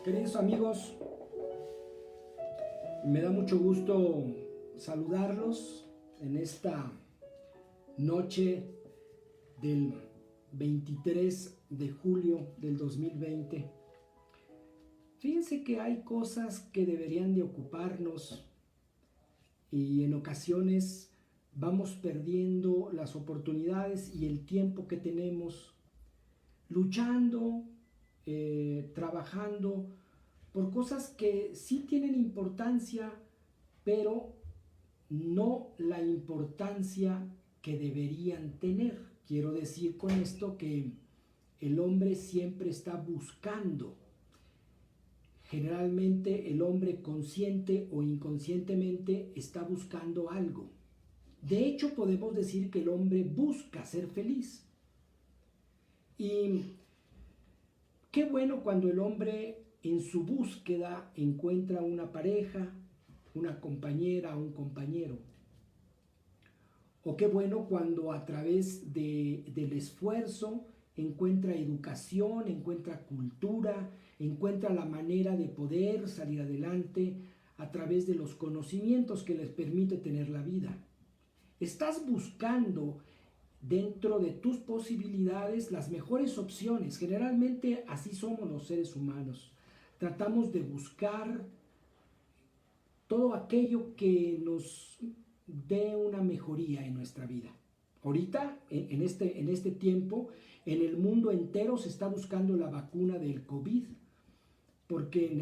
Queridos amigos, me da mucho gusto saludarlos en esta noche del 23 de julio del 2020. Fíjense que hay cosas que deberían de ocuparnos y en ocasiones vamos perdiendo las oportunidades y el tiempo que tenemos luchando, trabajando por cosas que sí tienen importancia, pero no la importancia que deberían tener. Quiero decir con esto que el hombre siempre está buscando. Generalmente el hombre consciente o inconscientemente está buscando algo. De hecho, podemos decir que el hombre busca ser feliz. Y qué bueno cuando el hombre en su búsqueda encuentra una pareja, una compañera, un compañero. O qué bueno cuando a través del esfuerzo encuentra educación, encuentra cultura, encuentra la manera de poder salir adelante a través de los conocimientos que les permite tener la vida. Estás buscando dentro de tus posibilidades las mejores opciones. Generalmente así somos los seres humanos. Tratamos de buscar todo aquello que nos dé una mejoría en nuestra vida. Ahorita, en este tiempo, en el mundo entero se está buscando la vacuna del COVID, porque el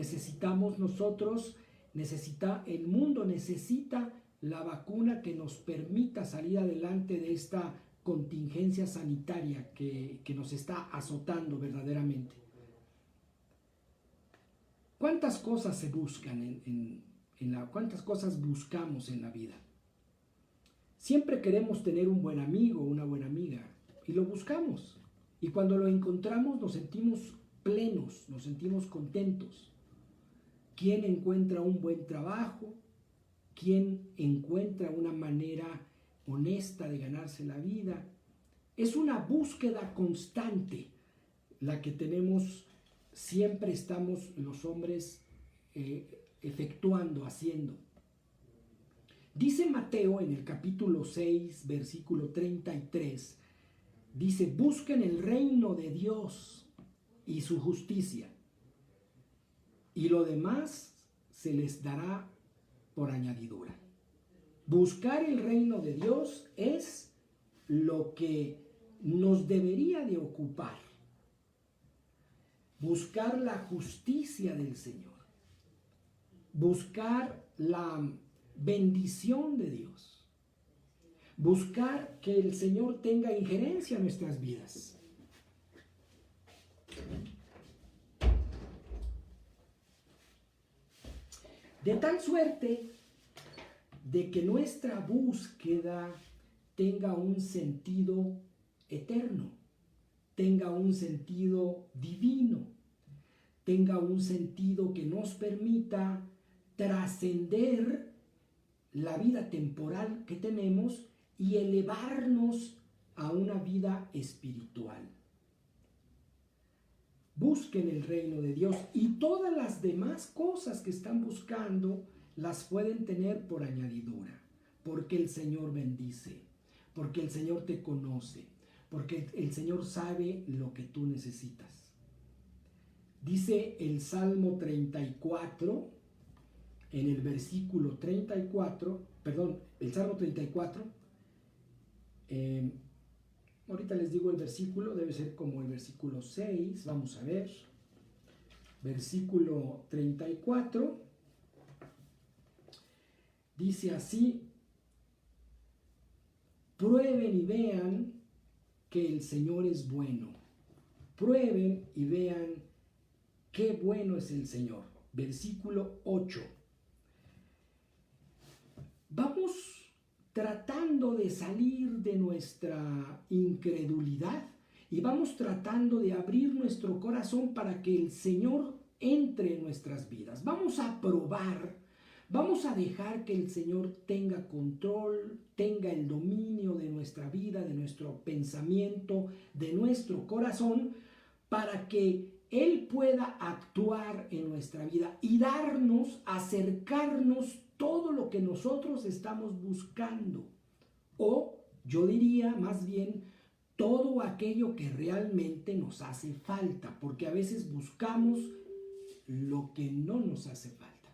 mundo necesita la vacuna que nos permita salir adelante de esta contingencia sanitaria que nos está azotando verdaderamente. ¿Cuántas cosas se buscan cuántas cosas buscamos en la vida? Siempre queremos tener un buen amigo, una buena amiga, y lo buscamos. Y cuando lo encontramos nos sentimos plenos, nos sentimos contentos. ¿Quién encuentra un buen trabajo? ¿Quién encuentra una manera honesta de ganarse la vida? Es una búsqueda constante la que tenemos, siempre estamos los hombres efectuando, haciendo. Dice Mateo en el capítulo 6, versículo 33, dice: busquen el reino de Dios y su justicia, y lo demás se les dará por añadidura. Buscar el reino de Dios es lo que nos debería de ocupar. Buscar la justicia del Señor. Buscar la bendición de Dios. Buscar que el Señor tenga injerencia en nuestras vidas. De tal suerte de que nuestra búsqueda tenga un sentido eterno, tenga un sentido divino, tenga un sentido que nos permita trascender la vida temporal que tenemos y elevarnos a una vida espiritual. Busquen el reino de Dios y todas las demás cosas que están buscando las pueden tener por añadidura, porque el Señor bendice, porque el Señor te conoce, porque el Señor sabe lo que tú necesitas. Dice el Salmo 34, en el versículo 34, el Salmo 34, ahorita les digo el versículo, debe ser como el versículo 6, vamos a ver, versículo 34, dice así: prueben y vean que el Señor es bueno, prueben y vean qué bueno es el Señor. Versículo 8. Vamos tratando de salir de nuestra incredulidad y vamos tratando de abrir nuestro corazón para que el Señor entre en nuestras vidas. Vamos a probar, vamos a dejar que el Señor tenga control, tenga el dominio de nuestra vida, de nuestro pensamiento, de nuestro corazón, para que Él pueda actuar en nuestra vida y darnos, acercarnos todo lo que nosotros estamos buscando. O yo diría más bien todo aquello que realmente nos hace falta, porque a veces buscamos lo que no nos hace falta.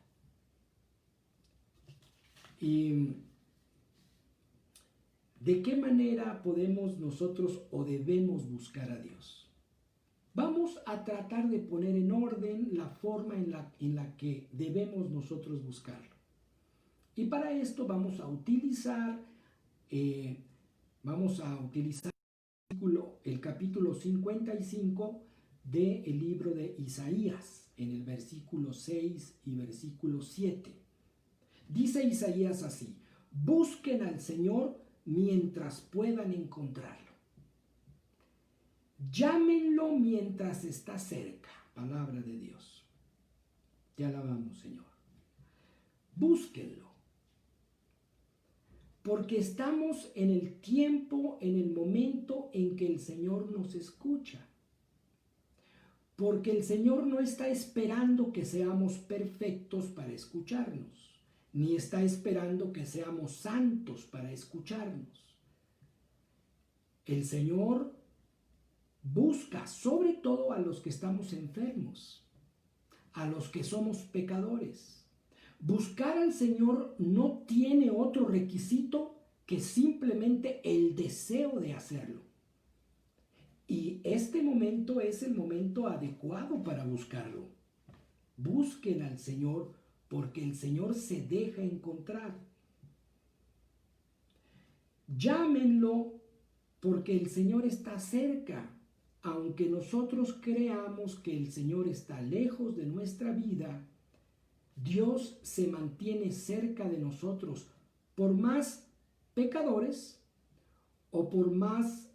¿Y de qué manera podemos nosotros o debemos buscar a Dios? Vamos a tratar de poner en orden la forma en la que debemos nosotros buscarlo. Y para esto vamos a utilizar el capítulo 55 del libro de Isaías, en el versículo 6 y versículo 7. Dice Isaías así: busquen al Señor mientras puedan encontrarlo. Llámenlo mientras está cerca. Palabra de Dios. Te alabamos, Señor. Búsquenlo. Porque estamos en el tiempo, en el momento en que el Señor nos escucha. Porque el Señor no está esperando que seamos perfectos para escucharnos, ni está esperando que seamos santos para escucharnos. El Señor busca sobre todo a los que estamos enfermos, a los que somos pecadores. Buscar al Señor no tiene otro requisito que simplemente el deseo de hacerlo. Y este momento es el momento adecuado para buscarlo. Busquen al Señor porque el Señor se deja encontrar. Llámenlo porque el Señor está cerca. Aunque nosotros creamos que el Señor está lejos de nuestra vida, Dios se mantiene cerca de nosotros, por más pecadores o por más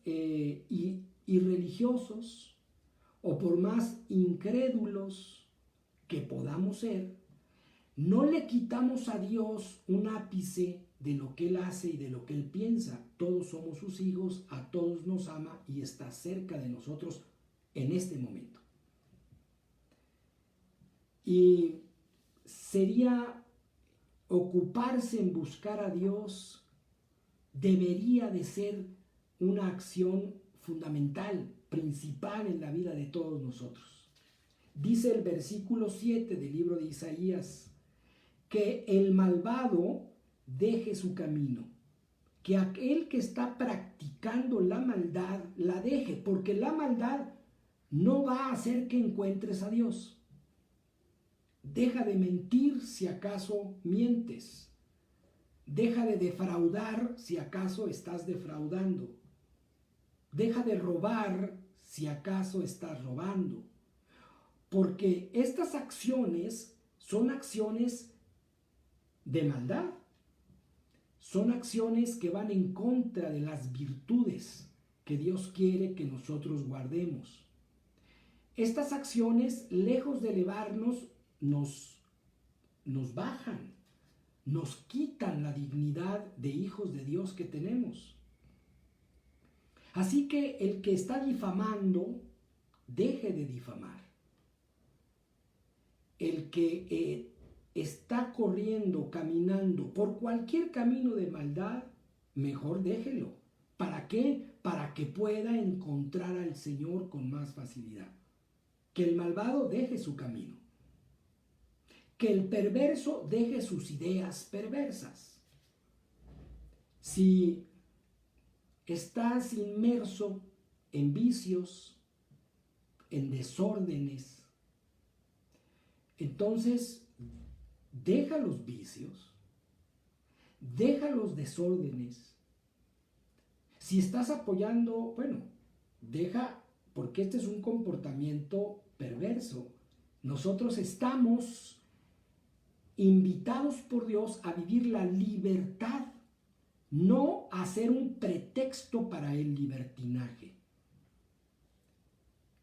irreligiosos o por más incrédulos que podamos ser. No le quitamos a Dios un ápice de lo que Él hace y de lo que Él piensa. Todos somos sus hijos, a todos nos ama y está cerca de nosotros en este momento. Y sería ocuparse en buscar a Dios, debería de ser una acción fundamental, principal en la vida de todos nosotros. Dice el versículo 7 del libro de Isaías, que el malvado deje su camino, que aquel que está practicando la maldad la deje, porque la maldad no va a hacer que encuentres a Dios. Deja de mentir si acaso mientes. Deja de defraudar si acaso estás defraudando. Deja de robar si acaso estás robando. Porque estas acciones son acciones de maldad. Son acciones que van en contra de las virtudes que Dios quiere que nosotros guardemos. Estas acciones, lejos de elevarnos, nos bajan, nos quitan la dignidad de hijos de Dios que tenemos. Así que el que está difamando, deje de difamar. El que está corriendo, caminando por cualquier camino de maldad, mejor déjelo. ¿Para qué? Para que pueda encontrar al Señor con más facilidad. Que el malvado deje su camino. Que el perverso deje sus ideas perversas. Si estás inmerso en vicios, en desórdenes, entonces deja los vicios, deja los desórdenes. Si estás apoyando, bueno, deja, porque este es un comportamiento perverso. Nosotros estamos invitados por Dios a vivir la libertad, no a ser un pretexto para el libertinaje.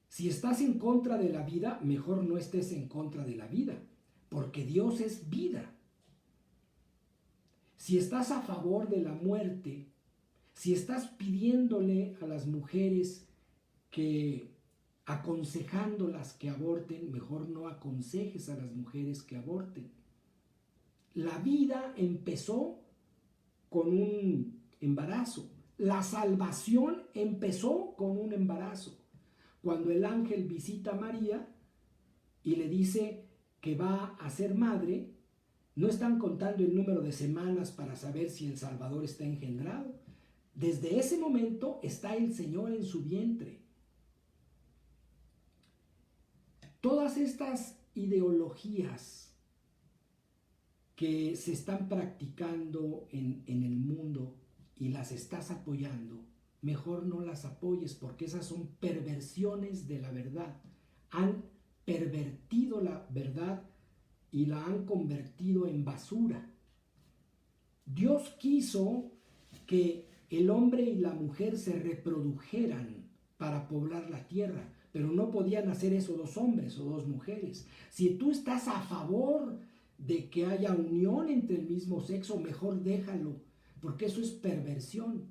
Si estás en contra de la vida, mejor no estés en contra de la vida, porque Dios es vida. Si estás a favor de la muerte, si estás pidiéndole a las mujeres que aconsejándolas que aborten, mejor no aconsejes a las mujeres que aborten. La vida empezó con un embarazo. La salvación empezó con un embarazo. Cuando el ángel visita a María y le dice que va a ser madre, no están contando el número de semanas para saber si el Salvador está engendrado. Desde ese momento está el Señor en su vientre. Todas estas ideologías que se están practicando en el mundo y las estás apoyando, mejor no las apoyes, porque esas son perversiones de la verdad. Han pervertido la verdad y la han convertido en basura. Dios quiso que el hombre y la mujer se reprodujeran para poblar la tierra, pero no podían hacer eso dos hombres o dos mujeres. Si tú estás a favor de que haya unión entre el mismo sexo, mejor déjalo, porque eso es perversión.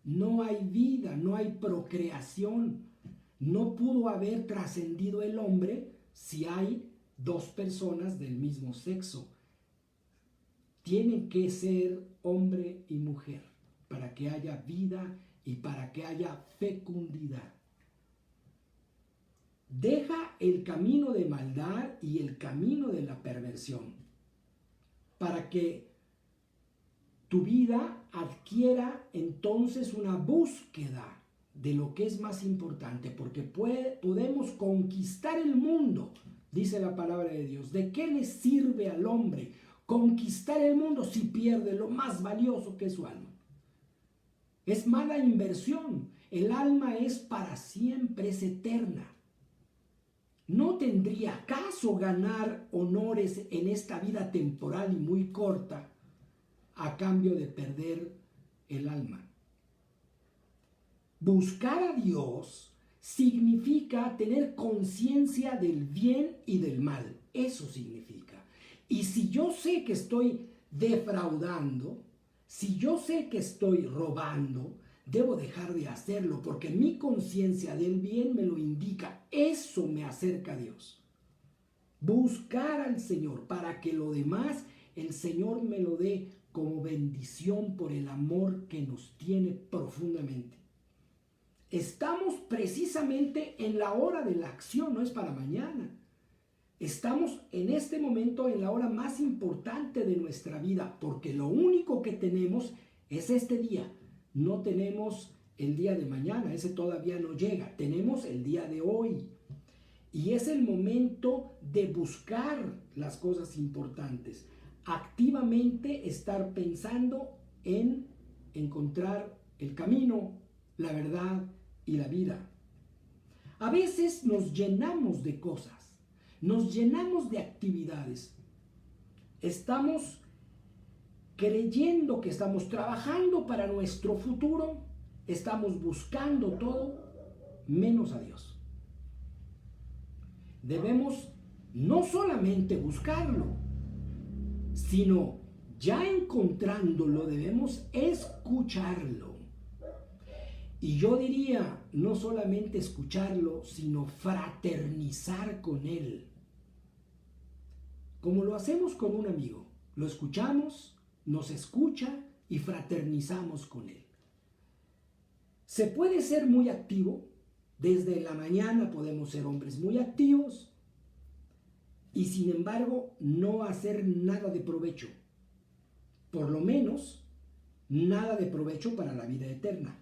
No hay vida, no hay procreación. No pudo haber trascendido el hombre si hay dos personas del mismo sexo. Tienen que ser hombre y mujer para que haya vida y para que haya fecundidad. Deja el camino de maldad y el camino de la perversión para que tu vida adquiera entonces una búsqueda de lo que es más importante, porque podemos conquistar el mundo, dice la palabra de Dios. ¿De qué le sirve al hombre conquistar el mundo si pierde lo más valioso que es su alma? Es mala inversión. El alma es para siempre, es eterna. ¿No tendría caso ganar honores en esta vida temporal y muy corta a cambio de perder el alma? Buscar a Dios significa tener conciencia del bien y del mal. Eso significa. Y si yo sé que estoy defraudando, si yo sé que estoy robando, debo dejar de hacerlo, porque mi conciencia del bien me lo indica. Eso me acerca a Dios. Buscar al Señor para que lo demás el Señor me lo dé como bendición por el amor que nos tiene profundamente. Estamos precisamente en la hora de la acción, no es para mañana. Estamos en este momento en la hora más importante de nuestra vida, porque lo único que tenemos es este día. No tenemos el día de mañana, ese todavía no llega. Tenemos el día de hoy. Y es el momento de buscar las cosas importantes. Activamente estar pensando en encontrar el camino, la verdad y la vida. A veces nos llenamos de cosas, nos llenamos de actividades. Estamos creyendo que estamos trabajando para nuestro futuro, estamos buscando todo menos a Dios. Debemos no solamente buscarlo, sino ya encontrándolo debemos escucharlo. Y yo diría, no solamente escucharlo, sino fraternizar con él. Como lo hacemos con un amigo, lo escuchamos, nos escucha y fraternizamos con él. Se puede ser muy activo, desde la mañana podemos ser hombres muy activos y sin embargo no hacer nada de provecho, por lo menos nada de provecho para la vida eterna.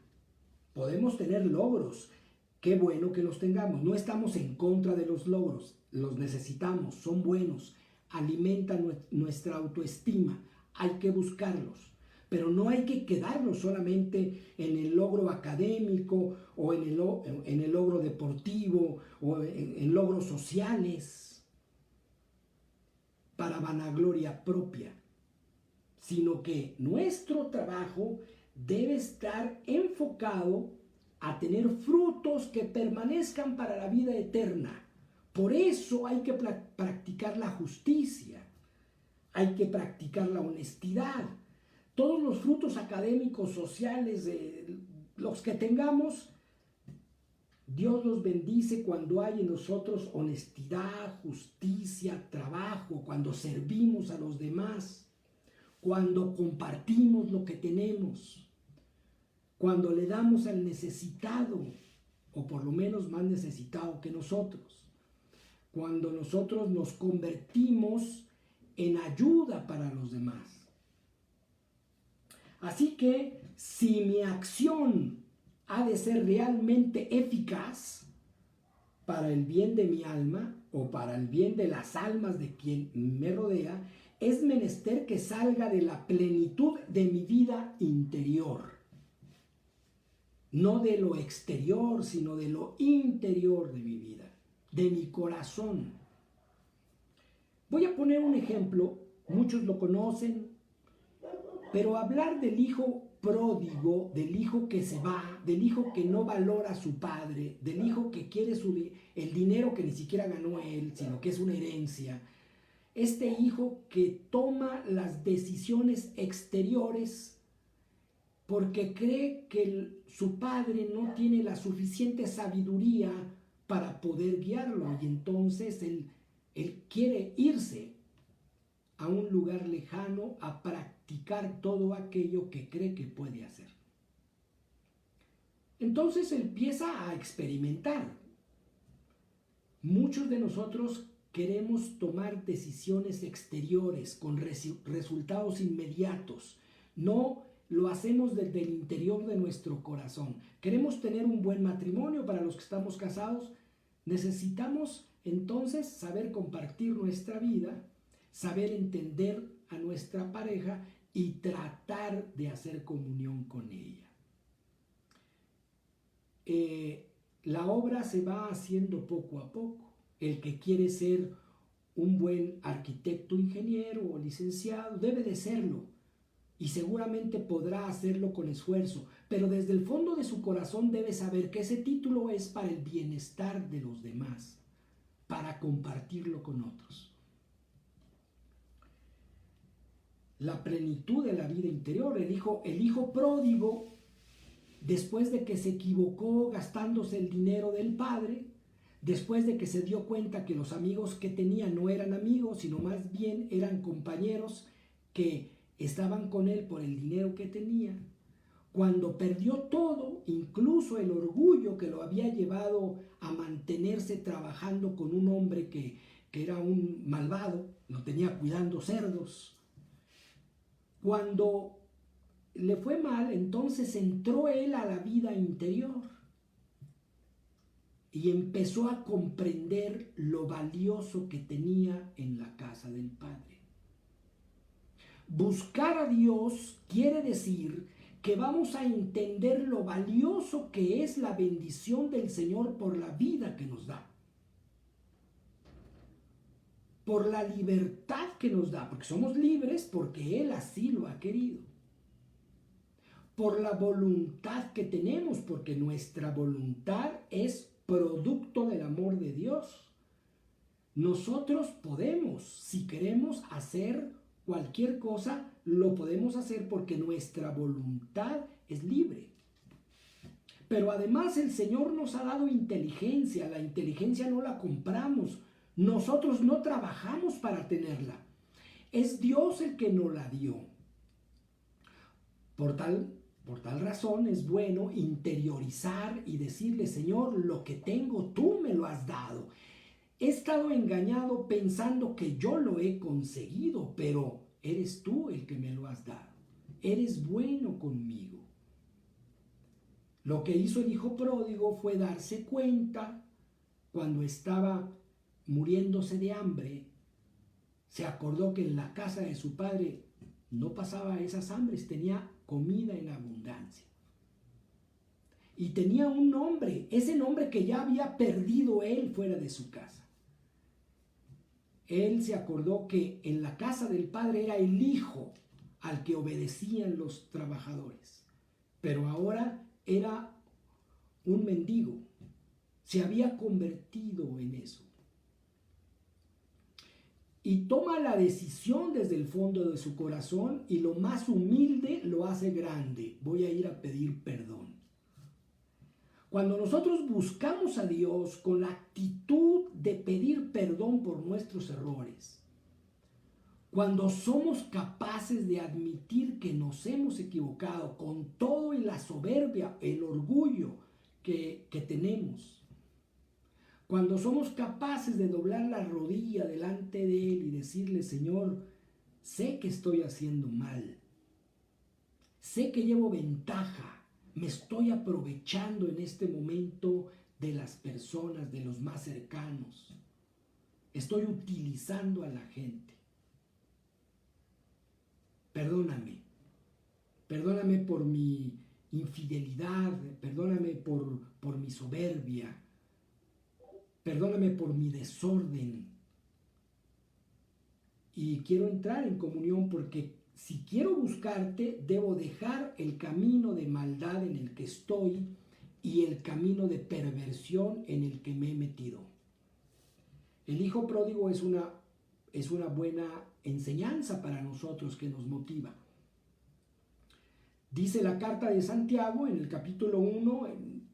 Podemos tener logros, qué bueno que los tengamos, no estamos en contra de los logros, los necesitamos, son buenos, alimentan nuestra autoestima, hay que buscarlos, pero no hay que quedarnos solamente en el logro académico o en el logro deportivo o en logros sociales para vanagloria propia, sino que nuestro trabajo debe estar enfocado a tener frutos que permanezcan para la vida eterna. Por eso hay que practicar la justicia, hay que practicar la honestidad. Todos los frutos académicos, sociales, los que tengamos, Dios los bendice cuando hay en nosotros honestidad, justicia, trabajo, cuando servimos a los demás, cuando compartimos lo que tenemos, cuando le damos al necesitado, o por lo menos más necesitado que nosotros, cuando nosotros nos convertimos en ayuda para los demás. Así que si mi acción ha de ser realmente eficaz para el bien de mi alma o para el bien de las almas de quien me rodea, es menester que salga de la plenitud de mi vida interior. No de lo exterior, sino de lo interior de mi vida, de mi corazón. Voy a poner un ejemplo, muchos lo conocen, pero hablar del hijo pródigo, del hijo que se va, del hijo que no valora a su padre, del hijo que quiere el dinero que ni siquiera ganó él, sino que es una herencia. Este hijo que toma las decisiones exteriores porque cree que su padre no tiene la suficiente sabiduría para poder guiarlo, y entonces él quiere irse a un lugar lejano a practicar todo aquello que cree que puede hacer. Entonces empieza a experimentar. Muchos de nosotros queremos tomar decisiones exteriores con resultados inmediatos. No lo hacemos desde el interior de nuestro corazón. Queremos tener un buen matrimonio. Para los que estamos casados, necesitamos entonces saber compartir nuestra vida, saber entender a nuestra pareja y tratar de hacer comunión con ella. La obra se va haciendo poco a poco. El que quiere ser un buen arquitecto, ingeniero o licenciado debe de serlo, y seguramente podrá hacerlo con esfuerzo, pero desde el fondo de su corazón debe saber que ese título es para el bienestar de los demás, para compartirlo con otros. La plenitud de la vida interior. El hijo pródigo, después de que se equivocó gastándose el dinero del padre, después de que se dio cuenta que los amigos que tenía no eran amigos, sino más bien eran compañeros que estaban con él por el dinero que tenía, cuando perdió todo, incluso el orgullo que lo había llevado a mantenerse trabajando con un hombre que era un malvado, lo tenía cuidando cerdos. Cuando le fue mal, entonces entró él a la vida interior y empezó a comprender lo valioso que tenía en la casa del Padre. Buscar a Dios quiere decir que vamos a entender lo valioso que es la bendición del Señor por la vida que nos da, por la libertad que nos da, porque somos libres porque Él así lo ha querido, por la voluntad que tenemos, porque nuestra voluntad es producto del amor de Dios. Nosotros podemos, si queremos hacer cualquier cosa, lo podemos hacer porque nuestra voluntad es libre. Pero además el Señor nos ha dado inteligencia. La inteligencia no la compramos. Nosotros no trabajamos para tenerla. Es Dios el que nos la dio. Por tal razón es bueno interiorizar y decirle: Señor, lo que tengo tú me lo has dado. He estado engañado pensando que yo lo he conseguido, pero eres tú el que me lo has dado. Eres bueno conmigo. Lo que hizo el hijo pródigo fue darse cuenta cuando estaba muriéndose de hambre. Se acordó que en la casa de su padre no pasaba esas hambres, tenía comida en abundancia. Y tenía un nombre, ese nombre que ya había perdido él fuera de su casa. Él se acordó que en la casa del padre era el hijo al que obedecían los trabajadores, pero ahora era un mendigo. Se había convertido en eso. Y toma la decisión desde el fondo de su corazón, y lo más humilde lo hace grande: voy a ir a pedir perdón. Cuando nosotros buscamos a Dios con la actitud de pedir perdón por nuestros errores, cuando somos capaces de admitir que nos hemos equivocado con todo y la soberbia, el orgullo que tenemos, cuando somos capaces de doblar la rodilla delante de Él y decirle, Señor, sé que estoy haciendo mal, sé que llevo ventaja, me estoy aprovechando en este momento de las personas, de los más cercanos, estoy utilizando a la gente. Perdóname por mi infidelidad, perdóname por mi soberbia, perdóname por mi desorden. Y quiero entrar en comunión porque si quiero buscarte, debo dejar el camino de maldad en el que estoy y el camino de perversión en el que me he metido. El hijo pródigo es una buena enseñanza para nosotros que nos motiva. Dice la carta de Santiago en el capítulo 1,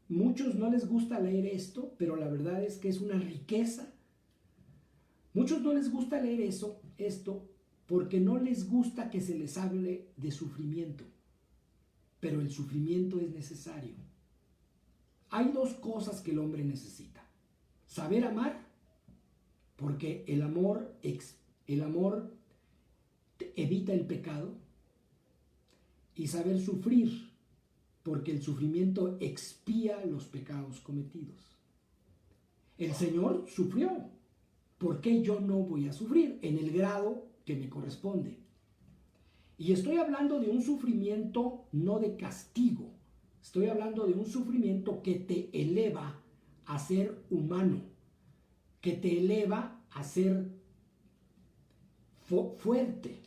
muchos no les gusta leer esto, pero la verdad es que es una riqueza. Muchos no les gusta leer esto, porque no les gusta que se les hable de sufrimiento, pero el sufrimiento es necesario. Hay dos cosas que el hombre necesita: saber amar, porque el amor evita el pecado, y saber sufrir, porque el sufrimiento expía los pecados cometidos. El Señor sufrió. ¿Por qué yo no voy a sufrir en el grado que me corresponde? Y estoy hablando de un sufrimiento no de castigo. Estoy hablando de un sufrimiento que te eleva a ser humano, que te eleva a ser fuerte,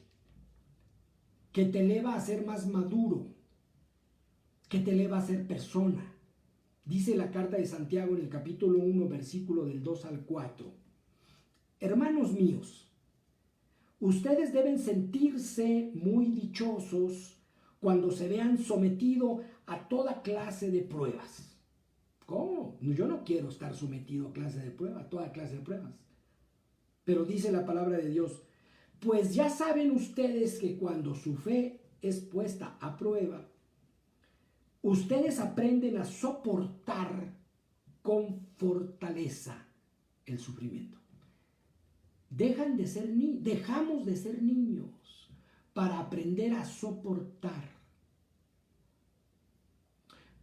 que te eleva a ser más maduro, que te eleva a ser persona. Dice la carta de Santiago en el capítulo 1, versículo del 2 al 4. Hermanos míos, ustedes deben sentirse muy dichosos cuando se vean sometidos a toda clase de pruebas. ¿Cómo? Yo no quiero estar sometido a toda clase de pruebas. Pero dice la palabra de Dios, pues ya saben ustedes que cuando su fe es puesta a prueba, ustedes aprenden a soportar con fortaleza el sufrimiento. Dejamos de ser niños para aprender a soportar,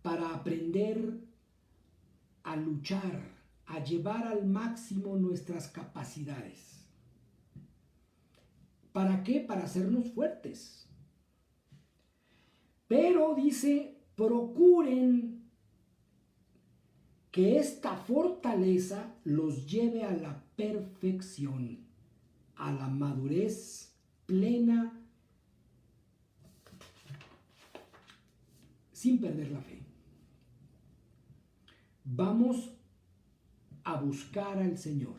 para aprender a luchar, a llevar al máximo nuestras capacidades. ¿Para qué? Para hacernos fuertes. Pero dice, procuren que esta fortaleza los lleve a la perfección, a la madurez plena, sin perder la fe. Vamos a buscar al Señor.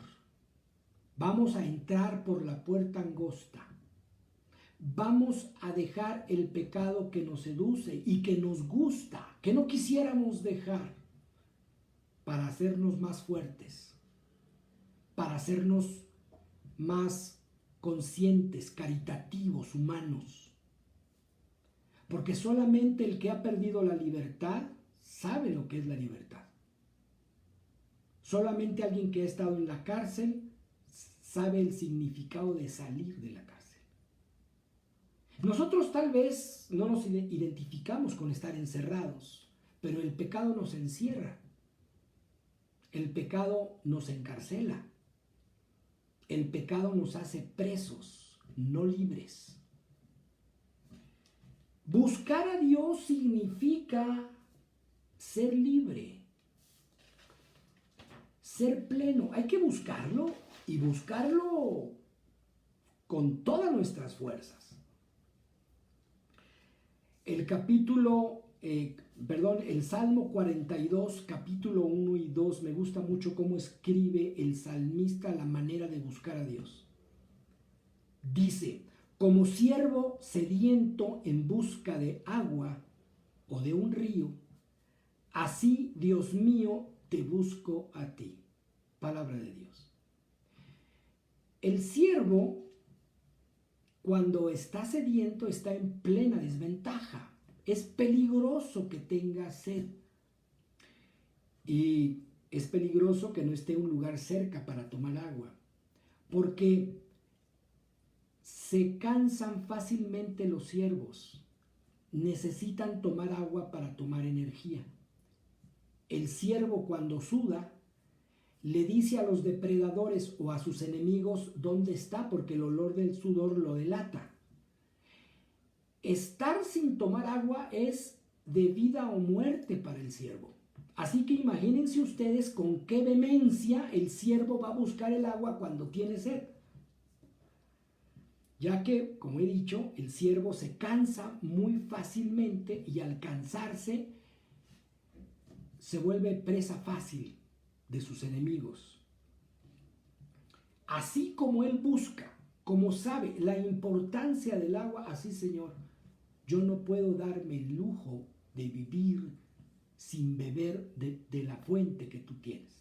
Vamos a entrar por la puerta angosta. Vamos a dejar el pecado que nos seduce y que nos gusta, que no quisiéramos dejar, para hacernos más fuertes, para hacernos más conscientes, caritativos, humanos. Porque solamente el que ha perdido la libertad sabe lo que es la libertad. Solamente alguien que ha estado en la cárcel sabe el significado de salir de la cárcel. Nosotros tal vez no nos identificamos con estar encerrados, pero el pecado nos encierra. El pecado nos encarcela. El pecado nos hace presos, no libres. Buscar a Dios significa ser libre, ser pleno. Hay que buscarlo y buscarlo con todas nuestras fuerzas. El Salmo 42, capítulo 1 y 2, me gusta mucho cómo escribe el salmista la manera de buscar a Dios. Dice, como siervo sediento en busca de agua o de un río, Así, Dios mío, te busco a ti. Palabra de Dios. El siervo, cuando está sediento, está en plena desventaja. Es peligroso que tenga sed. Y es peligroso que no esté en un lugar cerca para tomar agua. Porque se cansan fácilmente los siervos. Necesitan tomar agua para tomar energía. El siervo, cuando suda, le dice a los depredadores o a sus enemigos dónde está, porque el olor del sudor lo delata. Estar sin tomar agua es de vida o muerte para el siervo. Así que imagínense ustedes con qué vehemencia el siervo va a buscar el agua cuando tiene sed. Ya que, como he dicho, el siervo se cansa muy fácilmente y al cansarse se vuelve presa fácil de sus enemigos. Así como él busca, como sabe la importancia del agua, así, Señor, yo no puedo darme el lujo de vivir sin beber de la fuente que tú tienes.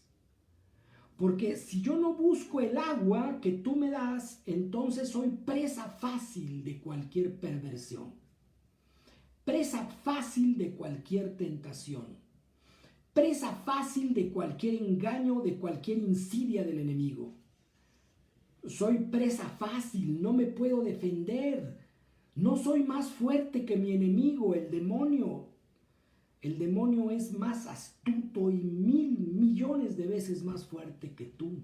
Porque si yo no busco el agua que tú me das, entonces soy presa fácil de cualquier perversión, presa fácil de cualquier tentación, presa fácil de cualquier engaño, de cualquier insidia del enemigo. Soy presa fácil, no me puedo defender, no soy más fuerte que mi enemigo, el demonio. El demonio es más astuto y 1.000.000.000 de veces más fuerte que tú.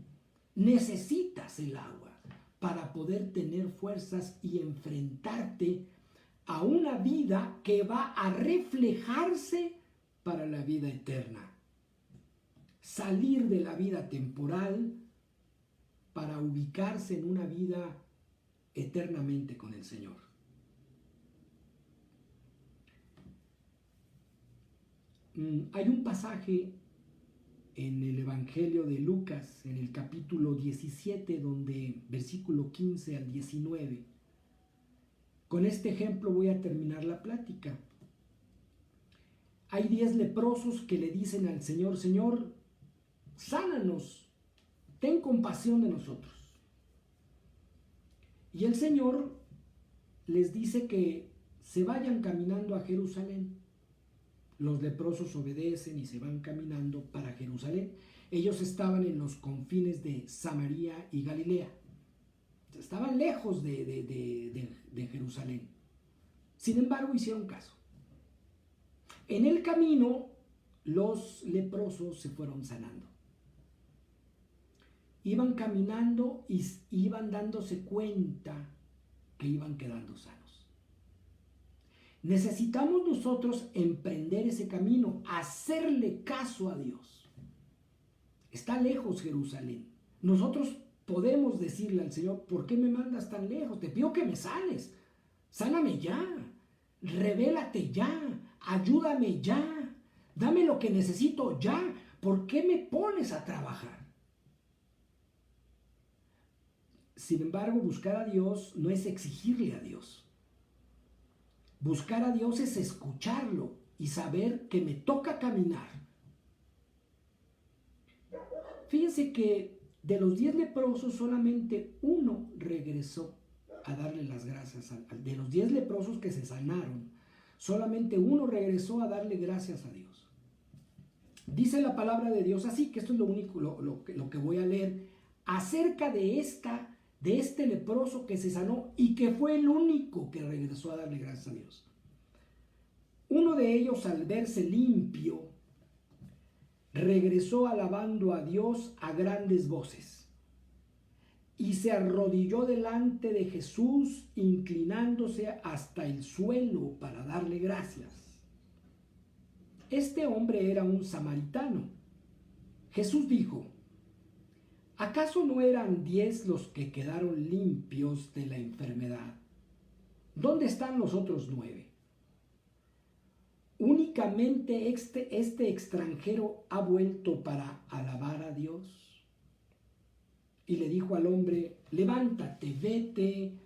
Necesitas el agua para poder tener fuerzas y enfrentarte a una vida que va a reflejarse para la vida eterna. Salir de la vida temporal para ubicarse en una vida eternamente con el Señor. Hay un pasaje en el Evangelio de Lucas, en el capítulo 17, donde versículo 15 al 19. Con este ejemplo voy a terminar la plática. Hay 10 leprosos que le dicen al Señor: Señor, sánanos, ten compasión de nosotros. Y el Señor les dice que se vayan caminando a Jerusalén. Los leprosos obedecen y se van caminando para Jerusalén. Ellos estaban en los confines de Samaria y Galilea. Estaban lejos de Jerusalén. Sin embargo, hicieron caso. En el camino, los leprosos se fueron sanando. Iban caminando y iban dándose cuenta que iban quedando sanos. Necesitamos nosotros emprender ese camino, hacerle caso a Dios. Está lejos Jerusalén. Nosotros podemos decirle al Señor: ¿por qué me mandas tan lejos? Te pido que me sanes. Sáname ya. Revélate ya. Ayúdame ya. Dame lo que necesito ya. ¿Por qué me pones a trabajar? Sin embargo, buscar a Dios no es exigirle a Dios. Buscar a Dios es escucharlo y saber que me toca caminar. Fíjense que de los 10 leprosos solamente uno regresó a darle las gracias. De los 10 leprosos que se sanaron, solamente uno regresó a darle gracias a Dios. Dice la palabra de Dios así, que esto es lo único, lo que voy a leer, acerca de este leproso que se sanó y que fue el único que regresó a darle gracias a Dios. Uno de ellos, al verse limpio, regresó alabando a Dios a grandes voces y se arrodilló delante de Jesús, inclinándose hasta el suelo para darle gracias. Este hombre era un samaritano. Jesús dijo: ¿acaso no eran 10 los que quedaron limpios de la enfermedad? ¿Dónde están los otros 9? Únicamente este extranjero ha vuelto para alabar a Dios. Y le dijo al hombre: levántate, vete,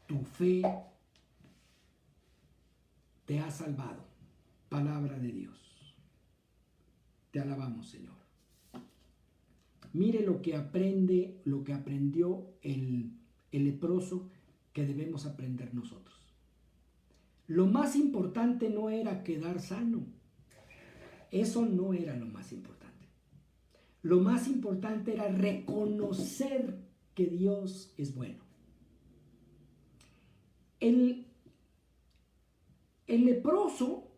tu fe te ha salvado. Palabra de Dios. Te alabamos, Señor. Mire lo que aprendió el leproso, que debemos aprender nosotros. Lo más importante no era quedar sano. Eso no era lo más importante. Lo más importante era reconocer que Dios es bueno. El leproso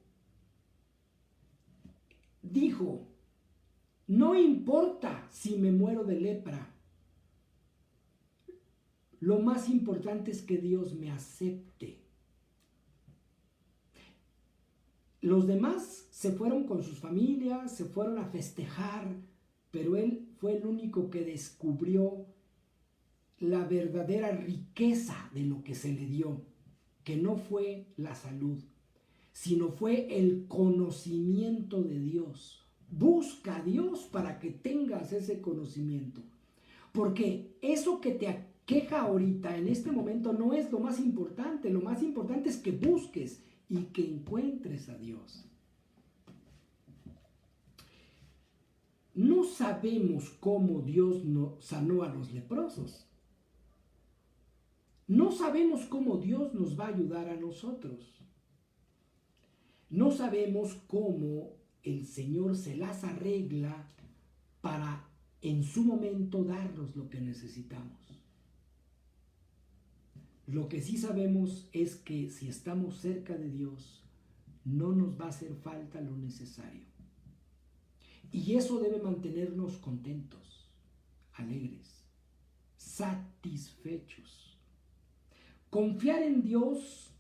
dijo: no importa si me muero de lepra, lo más importante es que Dios me acepte. Los demás se fueron con sus familias, se fueron a festejar, pero él fue el único que descubrió la verdadera riqueza de lo que se le dio, que no fue la salud, sino fue el conocimiento de Dios. Busca a Dios para que tengas ese conocimiento, porque eso que te aqueja ahorita, en este momento, no es lo más importante. Lo más importante es que busques y que encuentres a Dios. No sabemos cómo Dios sanó a los leprosos. No sabemos cómo Dios nos va a ayudar a nosotros. No sabemos cómo el Señor se las arregla para en su momento darnos lo que necesitamos. Lo que sí sabemos es que si estamos cerca de Dios, no nos va a hacer falta lo necesario. Y eso debe mantenernos contentos, alegres, satisfechos. Confiar en Dios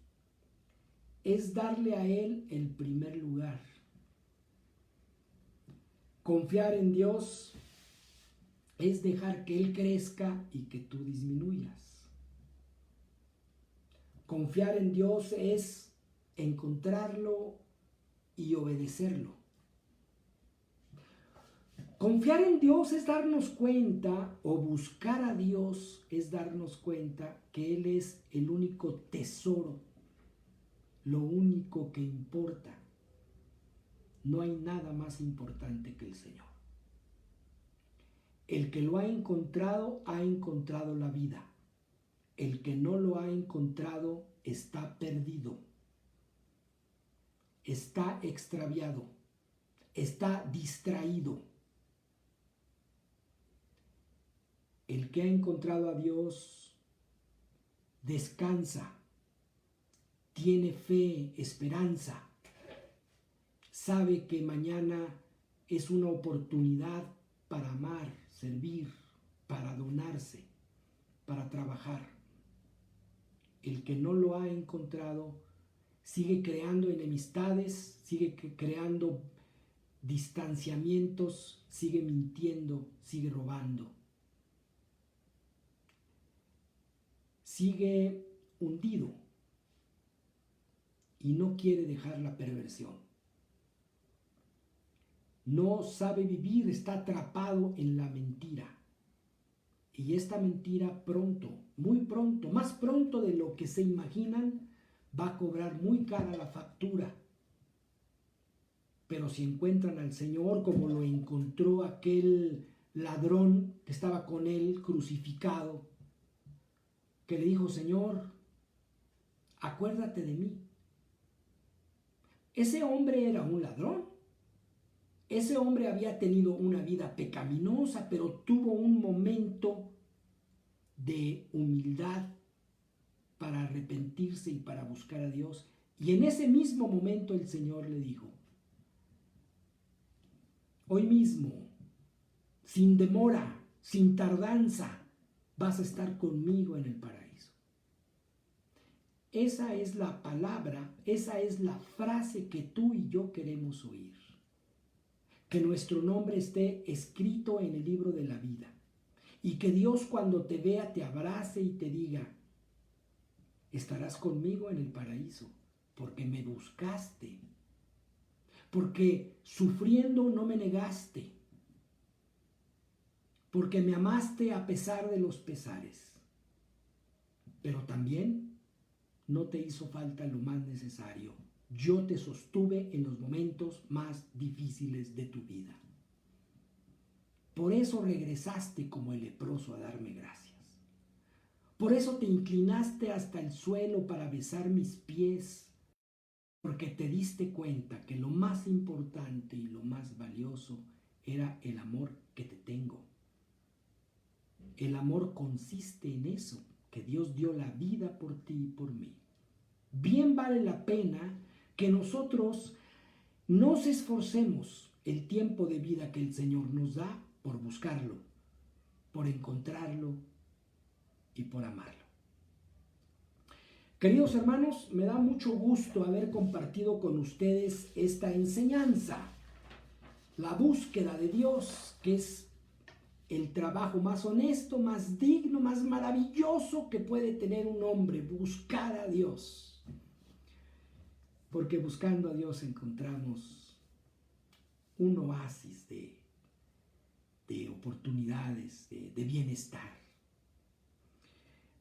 es darle a Él el primer lugar. Confiar en Dios es dejar que Él crezca y que tú disminuyas. Confiar en Dios es encontrarlo y obedecerlo. Confiar en Dios es darnos cuenta, o buscar a Dios es darnos cuenta que Él es el único tesoro, lo único que importa. No hay nada más importante que el Señor. El que lo ha encontrado la vida. El que no lo ha encontrado está perdido, está extraviado, está distraído. El que ha encontrado a Dios descansa, tiene fe, esperanza, sabe que mañana es una oportunidad para amar, servir, para donarse, para trabajar. El que no lo ha encontrado sigue creando enemistades, sigue creando distanciamientos, sigue mintiendo, sigue robando. Sigue hundido y no quiere dejar la perversión. No sabe vivir, está atrapado en la mentira. Y esta mentira pronto, muy pronto, más pronto de lo que se imaginan, va a cobrar muy cara la factura. Pero si encuentran al Señor como lo encontró aquel ladrón que estaba con él crucificado, que le dijo: Señor, acuérdate de mí. Ese hombre era un ladrón. Ese hombre había tenido una vida pecaminosa, pero tuvo un momento de humildad para arrepentirse y para buscar a Dios. Y en ese mismo momento el Señor le dijo: hoy mismo, sin demora, sin tardanza, vas a estar conmigo en el paraíso. Esa es la palabra, esa es la frase que tú y yo queremos oír. Que nuestro nombre esté escrito en el libro de la vida. Y que Dios, cuando te vea, te abrace y te diga: estarás conmigo en el paraíso, porque me buscaste, porque sufriendo no me negaste, porque me amaste a pesar de los pesares, pero también no te hizo falta lo más necesario. Yo te sostuve en los momentos más difíciles de tu vida. Por eso regresaste como el leproso a darme gracias. Por eso te inclinaste hasta el suelo para besar mis pies, porque te diste cuenta que lo más importante y lo más valioso era el amor que te tengo. El amor consiste en eso, que Dios dio la vida por ti y por mí. Bien vale la pena que nosotros nos esforcemos el tiempo de vida que el Señor nos da por buscarlo, por encontrarlo y por amarlo. Queridos hermanos, me da mucho gusto haber compartido con ustedes esta enseñanza. La búsqueda de Dios, que es el trabajo más honesto, más digno, más maravilloso que puede tener un hombre, buscar a Dios. Porque buscando a Dios encontramos un oasis de oportunidades, de bienestar.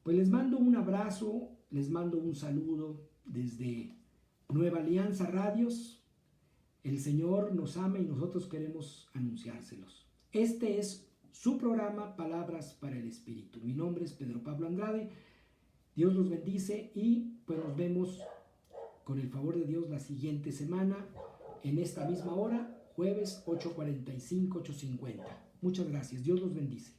Pues les mando un abrazo, les mando un saludo desde Nueva Alianza Radios. El Señor nos ama y nosotros queremos anunciárselos. Este es su programa Palabras para el Espíritu. Mi nombre es Pedro Pablo Andrade. Dios los bendice y pues nos vemos con el favor de Dios la siguiente semana en esta misma hora, jueves 8:45, 8:50. Muchas gracias. Dios los bendice.